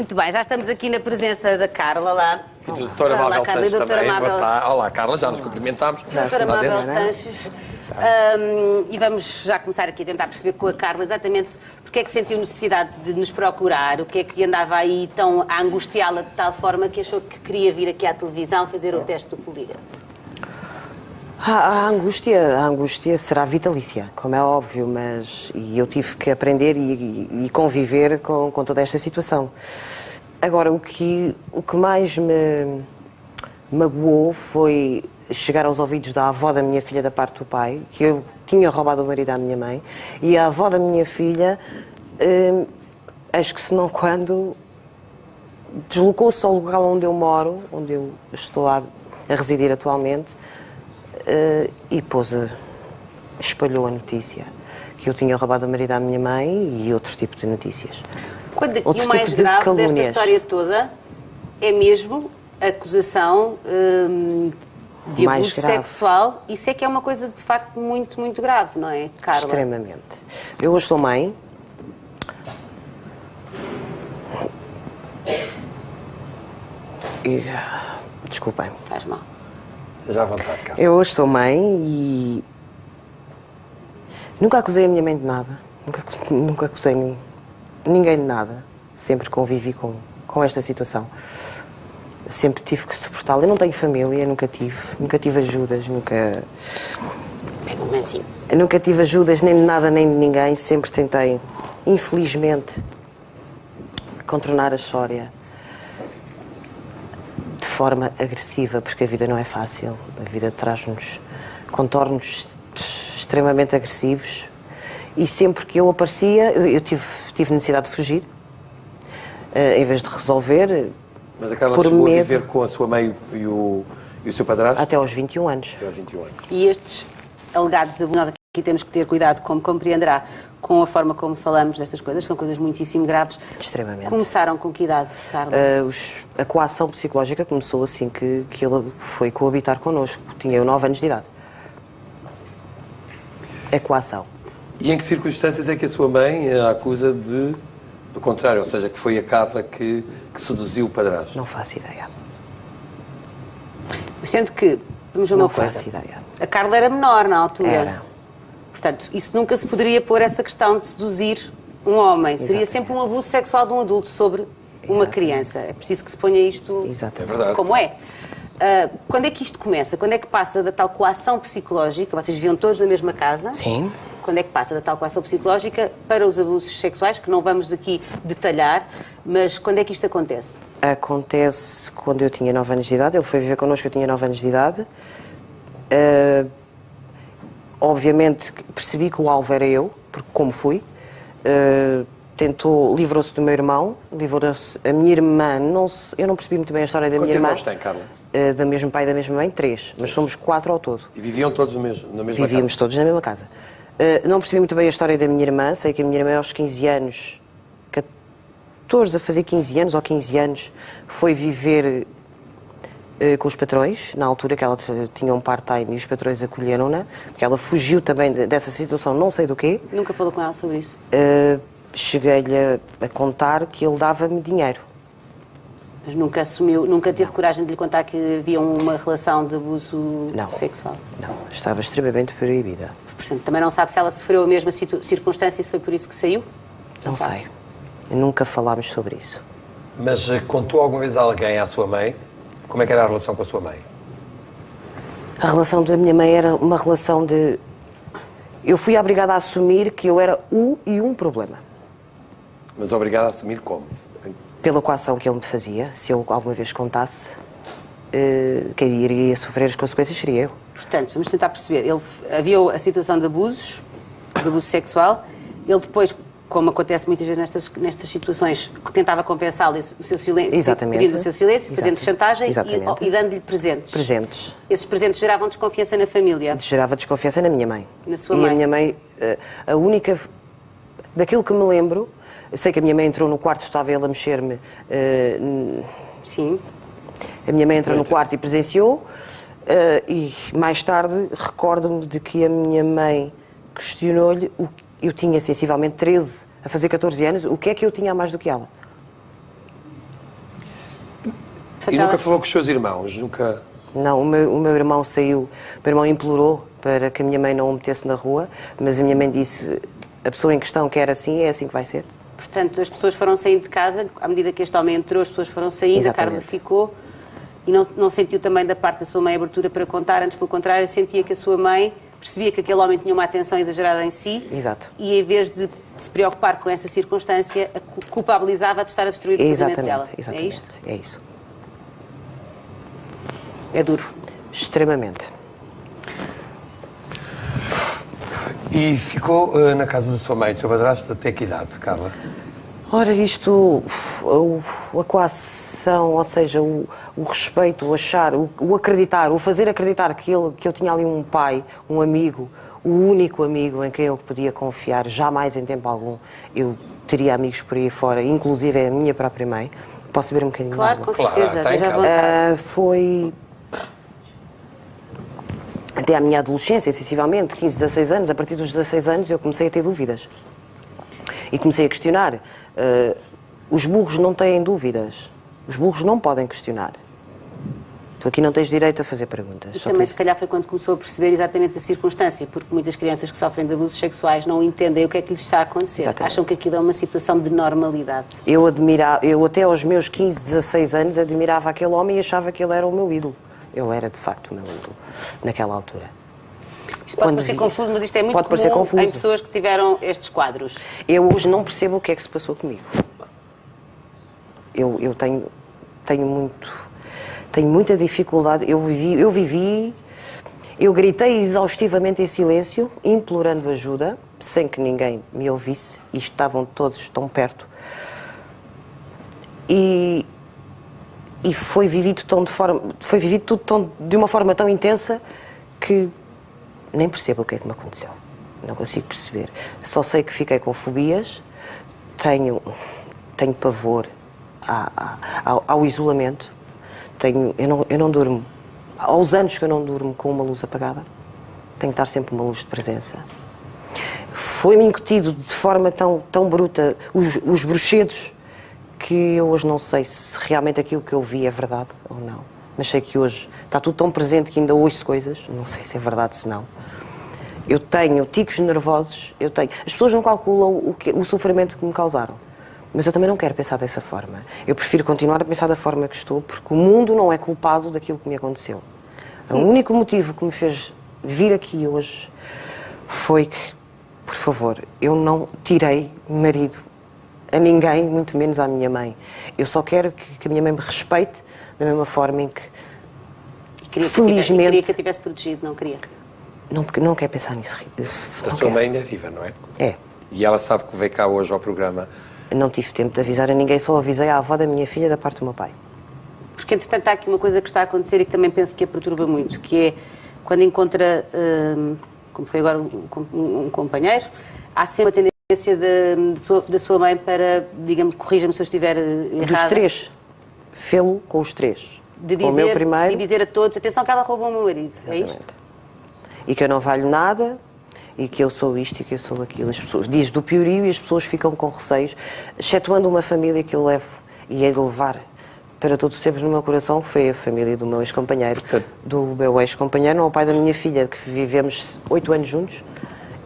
Muito bem, já estamos aqui na presença da Carla lá. E do doutora Mabel Carla, Sanches também. Mabel... Olá, Carla, já nos cumprimentámos. Doutora Mabel Sanches. E vamos já começar aqui a tentar perceber com a Carla exatamente porque é que sentiu necessidade de nos procurar, o que é que andava aí tão a angustiá-la de tal forma que achou que queria vir aqui à televisão fazer o teste do polígrafo. A angústia será vitalícia, como é óbvio, mas eu tive que aprender e conviver com toda esta situação. Agora, o que mais me magoou foi chegar aos ouvidos da avó da minha filha da parte do pai, que eu tinha roubado o marido à minha mãe, e a avó da minha filha, acho que se não quando, deslocou-se ao lugar onde eu moro, onde eu estou a residir atualmente, e espalhou a notícia que eu tinha roubado o marido à minha mãe e outro tipo de notícias. E o mais grave desta história toda é mesmo a acusação de abuso sexual. Isso é que é uma coisa de facto muito, muito grave, não é, Carla? Extremamente. Eu hoje sou mãe. Desculpem. Faz mal. Esteja à vontade, Carla. Eu hoje sou mãe e nunca acusei a minha mãe de nada. Nunca acusei ninguém de nada. Sempre convivi com esta situação. Sempre tive que suportá-la. Eu não tenho família, nunca tive ajudas, nunca tive ajudas nem de nada nem de ninguém. Sempre tentei, infelizmente, contornar a história de forma agressiva, porque a vida não é fácil. A vida traz-nos contornos extremamente agressivos e sempre que eu aparecia, eu tive necessidade de fugir, em vez de resolver. Mas a Carla chegou a viver com a sua mãe e o seu padrasto? Até aos 21 anos. Até aos 21 anos. E estes alegados abusos, nós aqui temos que ter cuidado, como compreenderá, com a forma como falamos destas coisas, são coisas muitíssimo graves. Extremamente. Começaram com que idade, Carla? A coação psicológica começou assim que ele foi coabitar connosco. Tinha eu 9 anos de idade. A coação. E em que circunstâncias é que a sua mãe a acusa do contrário, ou seja, que foi a Carla que seduziu o padrasto? Não faço ideia. Mas sendo que, vamos ver uma coisa. Não faço ideia. A Carla era menor na altura. Era. Portanto, isso nunca se poderia pôr essa questão de seduzir um homem. Exatamente. Seria sempre um abuso sexual de um adulto sobre uma criança. É preciso que se ponha isto como é. Quando é que isto começa? Quando é que passa da tal coação psicológica? Vocês viviam todos na mesma casa? Sim. Quando é que passa da tal coação psicológica para os abusos sexuais, que não vamos aqui detalhar, mas quando é que isto acontece? Acontece quando eu tinha 9 anos de idade. Ele foi viver connosco, eu tinha 9 anos de idade. Obviamente percebi que o alvo era eu, porque como fui. Livrou-se do meu irmão, livrou-se a minha irmã. Eu não percebi muito bem a história da minha irmã. Quantos irmãos tem, Carla? Do mesmo pai e da mesma mãe, 3. Mas somos 4 ao todo. E viviam todos na mesma casa? Vivíamos todos na mesma casa. Não percebi muito bem a história da minha irmã. Sei que a minha irmã aos 15 anos, 14 a fazer 15 anos ou 15 anos, foi viver com os patrões, na altura que ela tinha um part-time e os patrões acolheram-na, porque ela fugiu também dessa situação, não sei do quê. Nunca falou com ela sobre isso? Cheguei-lhe a contar que ele dava-me dinheiro. Mas nunca assumiu, nunca teve coragem de lhe contar que havia uma relação de abuso sexual? Não, estava extremamente proibida. Portanto, também não sabe se ela sofreu a mesma circunstância e se foi por isso que saiu? Não sei. Nunca falámos sobre isso. Mas contou alguma vez a alguém à sua mãe? Como é que era a relação com a sua mãe? A relação da minha mãe era uma relação de... Eu fui obrigada a assumir que eu era um problema. Mas obrigada a assumir como? Pela coação que ele me fazia. Se eu alguma vez contasse, quem iria sofrer as consequências seria eu. Portanto, vamos tentar perceber. Havia a situação de abuso sexual. Ele depois, como acontece muitas vezes nestas situações, tentava compensá-lo o seu silêncio, pedindo o seu silêncio, fazendo chantagem e dando-lhe presentes. Presentes. Esses presentes geravam desconfiança na família? Gerava desconfiança na minha mãe. Na sua mãe? E a minha mãe, a única... Daquilo que me lembro, eu sei que a minha mãe entrou no quarto, estava ele a mexer-me... Sim. A minha mãe entrou no quarto e presenciou, e mais tarde recordo-me de que a minha mãe questionou-lhe, eu tinha sensivelmente 13, a fazer 14 anos, o que é que eu tinha a mais do que ela? E nunca falou com os seus irmãos? Nunca... Não, o meu irmão saiu, o meu irmão implorou para que a minha mãe não o metesse na rua, mas a minha mãe disse, a pessoa em questão quer assim, é assim que vai ser. Portanto, as pessoas foram saindo de casa, à medida que este homem entrou, as pessoas foram saindo, Exatamente. a Carla ficou, e não sentiu também da parte da sua mãe abertura para contar, antes pelo contrário, sentia que a sua mãe percebia que aquele homem tinha uma atenção exagerada em si. Exato. E em vez de se preocupar com essa circunstância, a culpabilizava de estar a destruir o casamento dela. Exatamente. É isto? É isso. É duro. Extremamente. E ficou na casa da sua mãe, do seu padrasto, até que idade, Carla? Ora, isto, a coação, ou seja, o respeito, o achar, o acreditar, o fazer acreditar que eu tinha ali um pai, um amigo, o único amigo em quem eu podia confiar, jamais em tempo algum eu teria amigos por aí fora, inclusive a minha própria mãe. Posso beber um bocadinho de Claro, água? com certeza. Claro, Veja à tem, vontade. Foi até à minha adolescência, sensivelmente, 15, 16 anos. A partir dos 16 anos eu comecei a ter dúvidas. E comecei a questionar. Os burros não têm dúvidas. Os burros não podem questionar. Tu aqui não tens direito a fazer perguntas. E também, se calhar, foi quando começou a perceber exatamente a circunstância, porque muitas crianças que sofrem de abusos sexuais não entendem o que é que lhes está a acontecer. Exatamente. Acham que aquilo é uma situação de normalidade. Eu até aos meus 15, 16 anos admirava aquele homem e achava que ele era o meu ídolo. Ele era, de facto, o meu ídolo, naquela altura. Isto pode parecer confuso, mas isto é muito comum em pessoas que tiveram estes quadros. Eu hoje não percebo o que é que se passou comigo. Eu tenho muita dificuldade. Eu gritei exaustivamente em silêncio, implorando ajuda, sem que ninguém me ouvisse, e estavam todos tão perto. E foi vivido tudo de uma forma tão intensa que nem percebo o que é que me aconteceu. Não consigo perceber. Só sei que fiquei com fobias, tenho pavor ao isolamento, eu não durmo. Aos anos que eu não durmo com uma luz apagada, tenho que estar sempre uma luz de presença. Foi-me incutido de forma tão bruta os bruxedos que eu hoje não sei se realmente aquilo que eu vi é verdade ou não. Mas sei que hoje está tudo tão presente que ainda ouço coisas, não sei se é verdade ou se não. Eu tenho ticos nervosos, as pessoas não calculam o sofrimento que me causaram. Mas eu também não quero pensar dessa forma. Eu prefiro continuar a pensar da forma que estou, porque o mundo não é culpado daquilo que me aconteceu. O único motivo que me fez vir aqui hoje foi que, por favor, eu não tirei marido a ninguém, muito menos à minha mãe. Eu só quero que a minha mãe me respeite da mesma forma em que, felizmente... Queria que a tivesse protegido, não queria? Não quero pensar nisso. A sua mãe ainda é viva, não é? É. E ela sabe que veio cá hoje ao programa. Não tive tempo de avisar a ninguém, só avisei à avó da minha filha da parte do meu pai. Porque, entretanto, há aqui uma coisa que está a acontecer e que também penso que a perturba muito, que é quando encontra, como foi agora um companheiro, há sempre a tendência da sua mãe para, digamos, corrija-me se eu estiver errada. Dos três. Fê-lo com os três. De dizer, o meu primeiro. e dizer a todos, atenção que ela roubou o meu marido. Exatamente. É isto? E que eu não valho nada, e que eu sou isto e que eu sou aquilo. As pessoas, diz do piorio e as pessoas ficam com receios, excetuando uma família que eu levo e hei de levar para todos sempre no meu coração, que foi a família do meu ex-companheiro. Do meu ex-companheiro, não o pai da minha filha, que vivemos 8 anos juntos,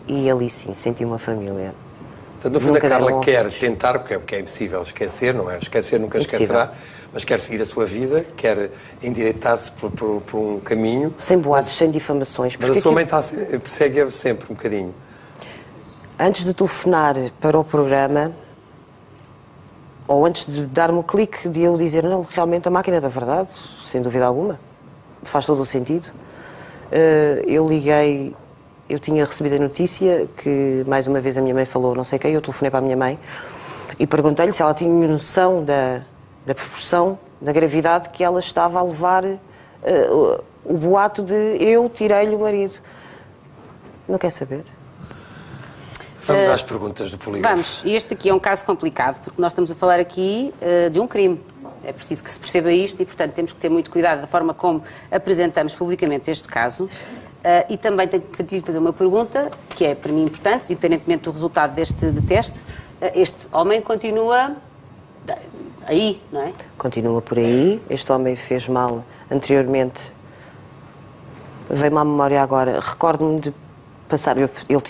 e ali sim, senti uma família. Portanto, no fundo, a Carla quer tentar, porque é impossível esquecer, não é? Esquecer nunca esquecerá, mas quer seguir a sua vida, quer endireitar-se por um caminho. Sem boatos, sem difamações. Mas a sua mãe persegue-a sempre um bocadinho. Antes de telefonar para o programa, ou antes de dar-me o clique de eu dizer, não, realmente a máquina da verdade, sem dúvida alguma, faz todo o sentido, eu liguei, eu tinha recebido a notícia que, mais uma vez, a minha mãe falou, não sei quem, eu telefonei para a minha mãe e perguntei-lhe se ela tinha noção da proporção, da gravidade que ela estava a levar o boato de eu tirei-lhe o marido. Não quer saber? Vamos às perguntas do polígrafo. Vamos, e este aqui é um caso complicado, porque nós estamos a falar aqui de um crime. É preciso que se perceba isto e, portanto, temos que ter muito cuidado da forma como apresentamos publicamente este caso. E também tenho que fazer uma pergunta, que é para mim importante, independentemente do resultado deste teste. Este homem continua aí, não é? Continua por aí. Este homem fez mal anteriormente. Veio-me à memória agora. Recordo-me de passar... Eu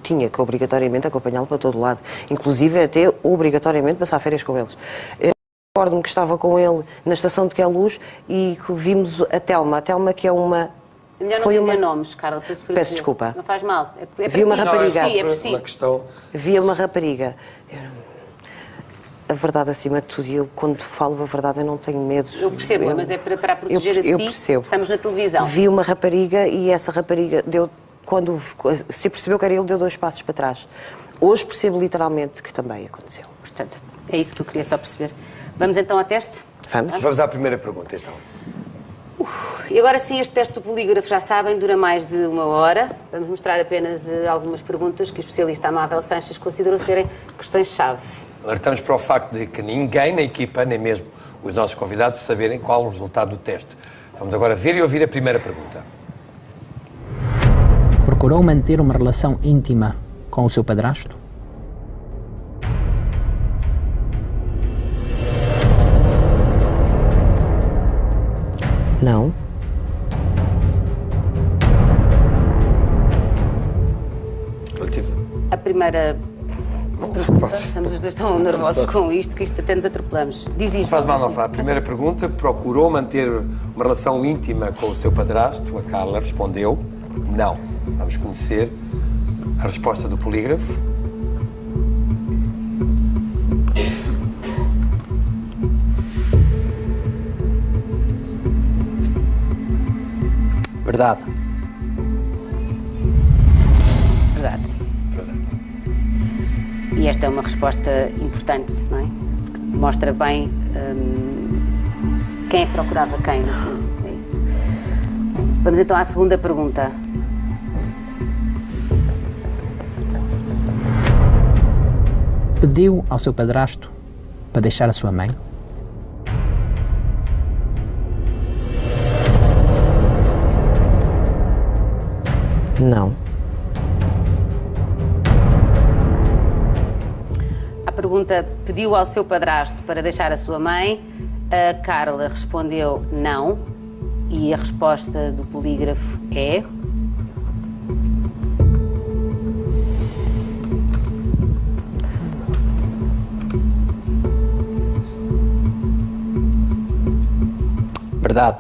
tinha que obrigatoriamente acompanhá-lo para todo lado. Inclusive até obrigatoriamente passar férias com eles. Recordo-me que estava com ele na estação de Queluz e que vimos a Telma. A Telma que é uma... É melhor não dizer nomes, Carla. Peço desculpa. Não faz mal. Vi uma rapariga. Uma questão... Via uma rapariga. A verdade acima de tudo, e eu quando falo a verdade eu não tenho medo. Eu percebo, mas é para proteger eu percebo. Estamos na televisão. Vi uma rapariga e essa rapariga quando se percebeu que era ele, deu 2 passos para trás. Hoje percebo literalmente que também aconteceu. Portanto, é isso que eu queria só perceber. Vamos então ao teste? Vamos à primeira pergunta, então. E agora sim, este teste do polígrafo, já sabem, dura mais de 1 hora. Vamos mostrar apenas algumas perguntas que o especialista Amável Sanches considerou serem questões-chave. Alertamos para o facto de que ninguém na equipa, nem mesmo os nossos convidados, saberem qual o resultado do teste. Vamos agora ver e ouvir a primeira pergunta. Procurou manter uma relação íntima com o seu padrasto? Não. A primeira pergunta, estamos os dois tão nervosos com isto, que isto até nos atropelamos. Diz. Não faz mal, não faz. A primeira pergunta, procurou manter uma relação íntima com o seu padrasto? A Carla respondeu não. Vamos conhecer a resposta do polígrafo. Verdade. Verdade. E esta é uma resposta importante, não é? Que mostra bem quem é que procurava quem, no fundo. É isso. Vamos então à segunda pergunta. Pediu ao seu padrasto para deixar a sua mãe? Não. A pergunta pediu ao seu padrasto para deixar a sua mãe. A Carla respondeu não. E a resposta do polígrafo é... Verdade.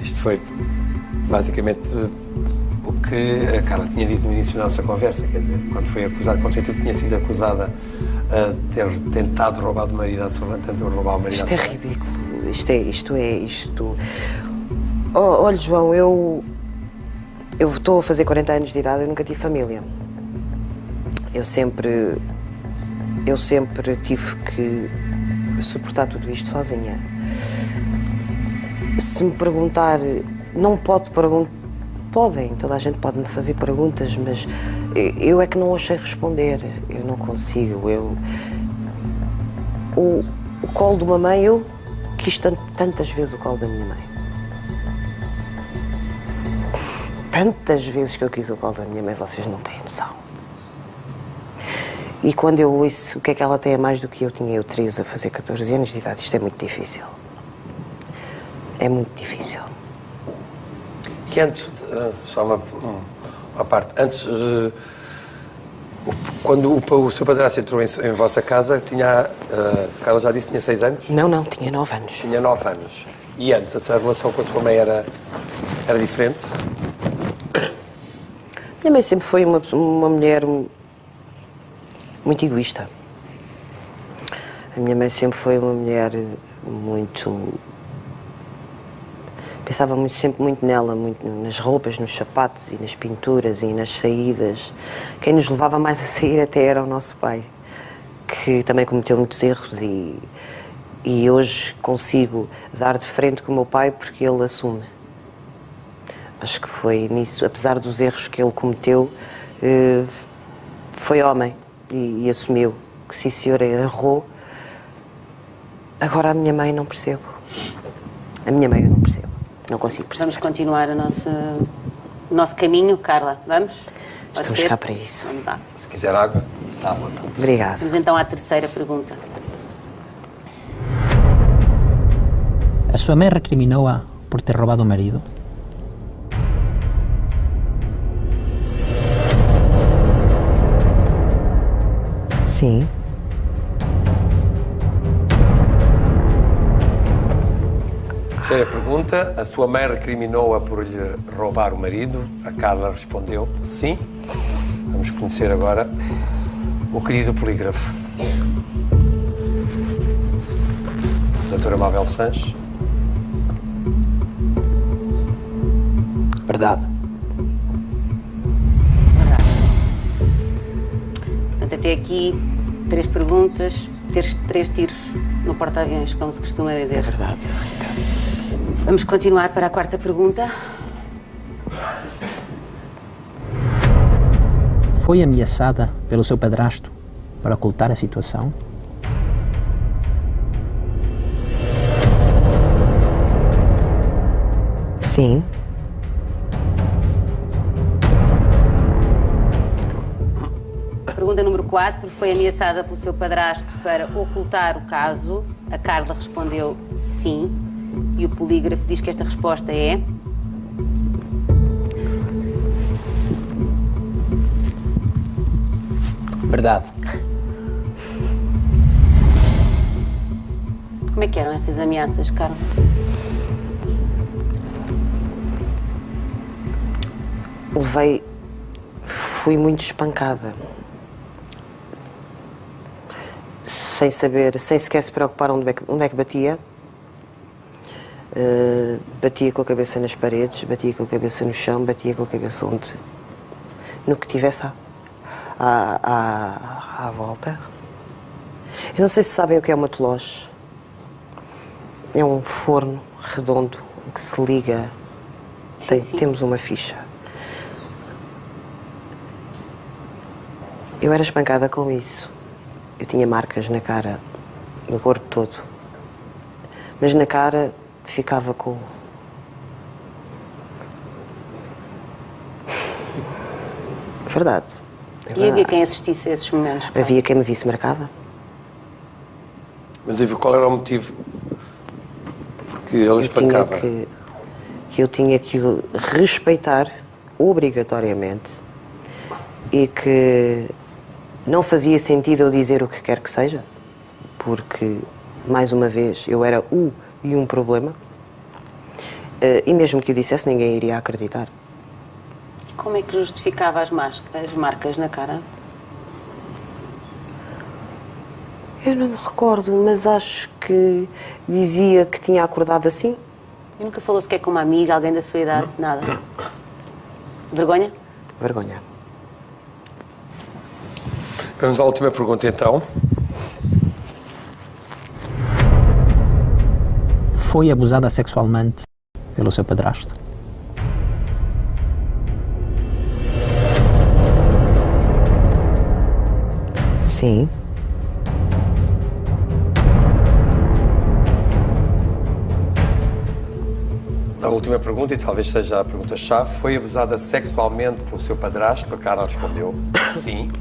Isto foi basicamente o que a Carla tinha dito no início da nossa conversa, quer dizer, quando sentiu que tinha sido acusada de ter tentado roubar o marido à sua mãe, tentou roubar o marido à Isto sua é mãe. ridículo. Isto. Olha, João, eu estou a fazer 40 anos de idade, eu nunca tive família. Eu sempre tive que suportar tudo isto sozinha. Se me perguntar, não pode perguntar, podem, toda a gente pode me fazer perguntas, mas eu é que não achei responder, eu não consigo, o colo de uma mãe, eu quis tantas vezes o colo da minha mãe. Tantas vezes que eu quis o colo da minha mãe, vocês não têm noção. E quando eu ouço o que é que ela tem a mais do que eu, tinha eu 13 a fazer 14 anos de idade, isto é muito difícil. É muito difícil. E antes, só uma parte, antes, quando o seu padrasto entrou em vossa casa, Carla já disse que tinha 6 anos? Não, tinha 9 anos. Tinha 9 anos. E antes, a relação com a sua mãe era diferente? Minha mãe sempre foi uma mulher muito egoísta. A minha mãe sempre foi uma mulher muito... Pensava sempre muito nela, muito nas roupas, nos sapatos e nas pinturas e nas saídas. Quem nos levava mais a sair até era o nosso pai, que também cometeu muitos erros e hoje consigo dar de frente com o meu pai porque ele assume. Acho que foi nisso, apesar dos erros que ele cometeu, foi homem e assumiu que sim, senhor, errou. Agora a minha mãe não percebo. A minha mãe eu não percebo. Não consigo perceber. Vamos continuar o nosso caminho, Carla. Vamos? Estamos cá para isso. Vamos lá. Se quiser água, está à vontade. Obrigada. Vamos então à terceira pergunta. A sua mãe recriminou-a por ter roubado o marido? Sim. Terceira pergunta. A sua mãe recriminou-a por lhe roubar o marido? A Carla respondeu sim. Vamos conhecer agora o querido polígrafo. Doutora Mabel Sanches. Verdade. Portanto, até aqui, 3 perguntas, 3 tiros no porta-aviões, como se costuma dizer. É verdade. Vamos continuar para a quarta pergunta. Foi ameaçada pelo seu padrasto para ocultar a situação? Sim. Pergunta número 4. Foi ameaçada pelo seu padrasto para ocultar o caso? A Carla respondeu sim. E o polígrafo diz que esta resposta é... Verdade. Como é que eram essas ameaças, Carla? Fui muito espancada. Sem saber, sem sequer se preocupar onde é que batia. Batia com a cabeça nas paredes, batia com a cabeça no chão, batia com a cabeça no que tivesse à volta. Eu não sei se sabem o que é uma teloche. É um forno redondo que se liga. Sim. Temos uma ficha. Eu era espancada com isso. Eu tinha marcas na cara, no corpo todo. Mas na cara ficava com... Verdade. E havia quem assistisse a esses momentos? Carla? Havia quem me visse marcada. Mas qual era o motivo? Porque ele espancava. Que eu tinha que o respeitar obrigatoriamente e que não fazia sentido eu dizer o que quer que seja, porque, mais uma vez, eu era um problema, e mesmo que eu dissesse, ninguém iria acreditar. Como é que justificava as marcas na cara? Eu não me recordo, mas acho que dizia que tinha acordado assim. E nunca falou sequer com uma amiga, alguém da sua idade? Nada? Vergonha? Vergonha. Vamos à última pergunta, então. Foi abusada sexualmente pelo seu padrasto? Sim. A última pergunta, e talvez seja a pergunta-chave, foi abusada sexualmente pelo seu padrasto? A Carla respondeu sim.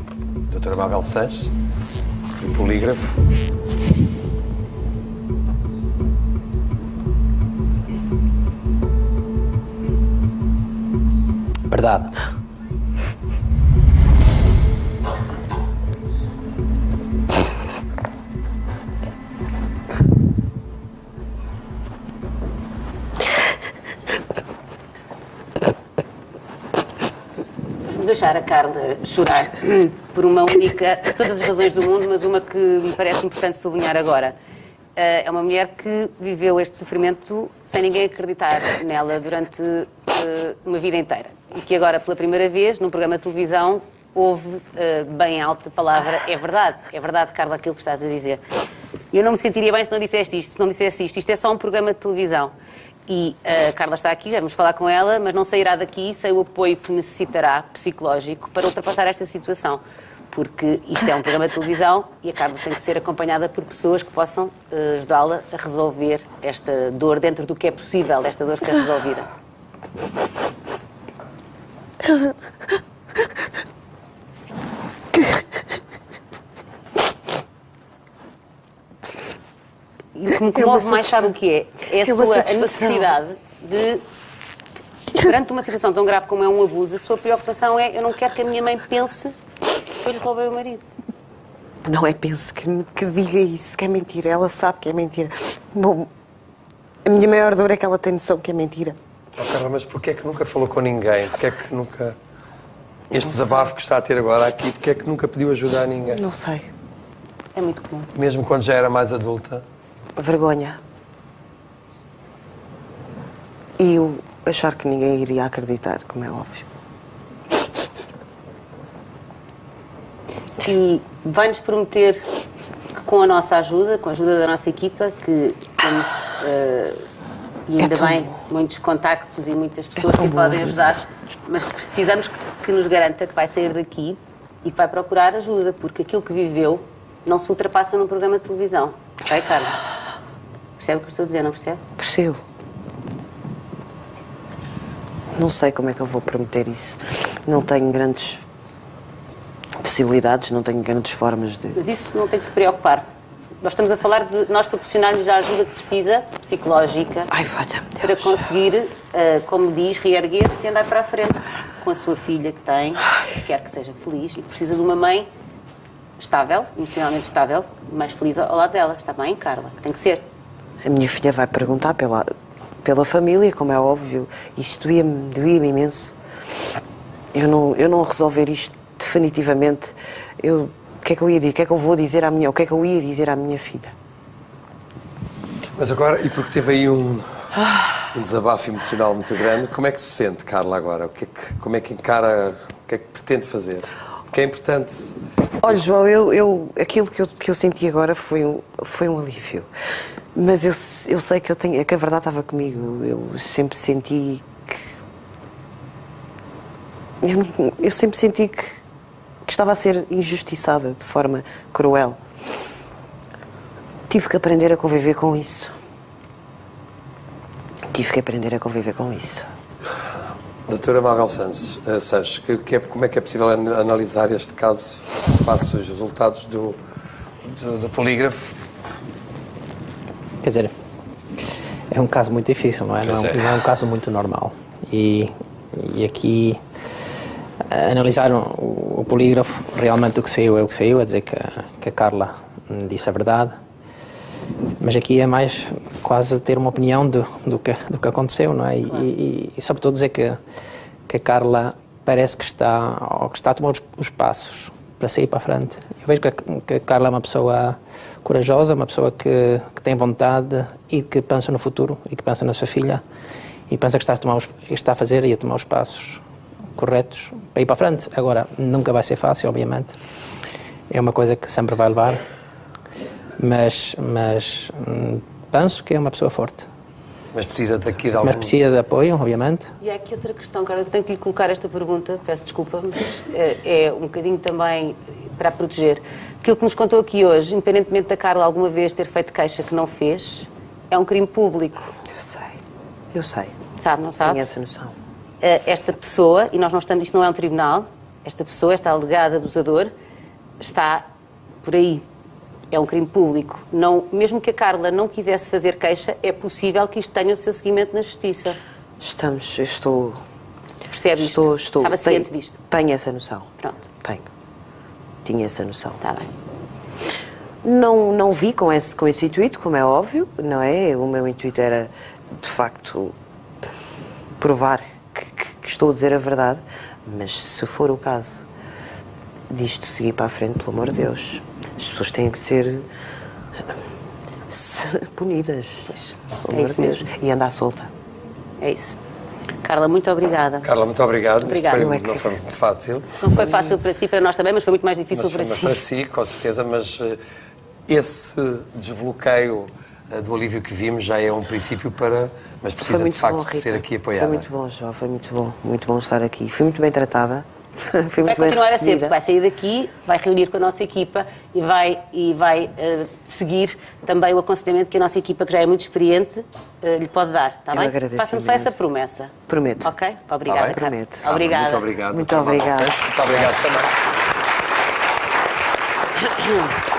Doutora Mabel Sanches, o polígrafo. Verdade. Vamos deixar a Carla chorar por uma única, por todas as razões do mundo, mas uma que me parece importante sublinhar agora. É uma mulher que viveu este sofrimento sem ninguém acreditar nela durante uma vida inteira. E que agora, pela primeira vez, num programa de televisão, ouve bem alta a palavra é verdade, Carla, aquilo que estás a dizer. Eu não me sentiria bem se não dissesse isto. Isto é só um programa de televisão. E a Carla está aqui, já vamos falar com ela, mas não sairá daqui sem o apoio que necessitará, psicológico, para ultrapassar esta situação. Porque isto é um programa de televisão e a Carla tem que ser acompanhada por pessoas que possam ajudá-la a resolver esta dor dentro do que é possível esta dor ser resolvida. que me comove mais, sabe o que é? É a sua necessidade de, perante uma situação tão grave como é um abuso, a sua preocupação é: eu não quero que a minha mãe pense que eu lhe roubei o marido. Não é penso que diga isso, que é mentira. Ela sabe que é mentira. Bom, a minha maior dor é que ela tem noção que é mentira. Oh, Carla, mas porquê é que nunca falou com ninguém? Porquê é que nunca... Este desabafo que está a ter agora aqui, porquê é que nunca pediu ajuda a ninguém? Não sei. É muito comum. Mesmo quando já era mais adulta? Vergonha. E eu achar que ninguém iria acreditar, como é óbvio. E vai-nos prometer que com a nossa ajuda, com a ajuda da nossa equipa, que temos, e ainda bem, bom. muitos contactos e muitas pessoas que lhe podem ajudar, mas que precisamos que nos garanta que vai sair daqui e que vai procurar ajuda, porque aquilo que viveu não se ultrapassa num programa de televisão. Ok, Carla? Percebe o que eu estou a dizer, não percebe? Percebo. Não sei como é que eu vou prometer isso. Não tenho grandes possibilidades, não tenho grandes formas de... Mas isso não tem que se preocupar. Nós estamos a falar de nós proporcionar-lhes a ajuda que precisa, psicológica, Ai, valha-me Deus. para conseguir, como diz, reerguer-se e andar para a frente com a sua filha que tem, que quer que seja feliz e que precisa de uma mãe estável, emocionalmente estável, mais feliz ao lado dela. Está bem, Carla? Tem que ser. A minha filha vai perguntar pela família, como é óbvio. Isto doía-me imenso. Eu não resolver isto definitivamente, o que é que eu ia dizer? O que é que eu vou dizer à minha... O que é que eu ia dizer à minha filha? Mas agora, e porque teve aí um desabafo emocional muito grande, como é que se sente, Carla, agora? Como é que encara, o que é que pretende fazer? O que é importante? Olha, João, aquilo que eu senti agora foi um alívio. Mas eu sei que que a verdade estava comigo. Eu sempre senti que... Eu sempre senti que estava a ser injustiçada de forma cruel. Tive que aprender a conviver com isso. Doutora Mabel Sanches, como é que é possível analisar este caso face aos resultados do polígrafo? Quer dizer, é um caso muito difícil, não é? Não é um caso muito normal. E aqui, analisar o polígrafo, realmente o que saiu é o que saiu, é dizer que a Carla disse a verdade. Mas aqui é mais quase ter uma opinião do que aconteceu, não é? E sobretudo dizer que a Carla parece que está a tomar os passos para sair para a frente. Eu vejo que a Carla é uma pessoa corajosa, uma pessoa que tem vontade e que pensa no futuro e que pensa na sua filha e pensa que está a fazer e a tomar os passos corretos para ir para a frente. Agora, nunca vai ser fácil, obviamente. É uma coisa que sempre vai levar, mas penso que é uma pessoa forte. Mas precisa daqui de algum... Mas precisa de apoio, obviamente. E há aqui outra questão, Carla, eu tenho que lhe colocar esta pergunta, peço desculpa, mas é um bocadinho também para a proteger. Aquilo que nos contou aqui hoje, independentemente da Carla alguma vez ter feito queixa que não fez, é um crime público. Eu sei. Sabe, não sabe? Tenho essa noção. Esta pessoa, e nós não estamos, isto não é um tribunal, esta pessoa, esta alegada abusador, está por aí. É um crime público. Não, mesmo que a Carla não quisesse fazer queixa, é possível que isto tenha o seu seguimento na Justiça. Eu estou... Percebe isto? Estou. Estava ciente disto? Tenho essa noção. Pronto. Tenho. Tinha essa noção. Está bem. Não vi com esse intuito, como é óbvio, não é? O meu intuito era, de facto, provar que estou a dizer a verdade, mas se for o caso disto seguir para a frente, pelo amor de Deus, as pessoas têm que ser punidas. Pelo amor de Deus. E andar solta. É isso. Carla, muito obrigada. Carla, muito obrigado. Obrigada. Não foi muito fácil. Não foi fácil para si, para nós também, mas foi muito mais difícil para Mas si. para si, com certeza, mas esse desbloqueio do alívio que vimos já é um princípio para... Mas precisa, de facto, de ser aqui apoiada. Foi muito bom, João, foi muito bom. Muito bom estar aqui. Fui muito bem tratada. Fui Vai muito bem continuar a ser, recebida. porque vai sair daqui, vai reunir com a nossa equipa e vai seguir também o aconselhamento que a nossa equipa, que já é muito experiente, lhe pode dar, está Eu bem? agradeço Faça-me só imenso. essa promessa. Prometo. Ok? Obrigada, bem? Carla. Prometo. Obrigada. Muito obrigado. Muito doutora Mabel obrigada. Sanches. Muito obrigado também.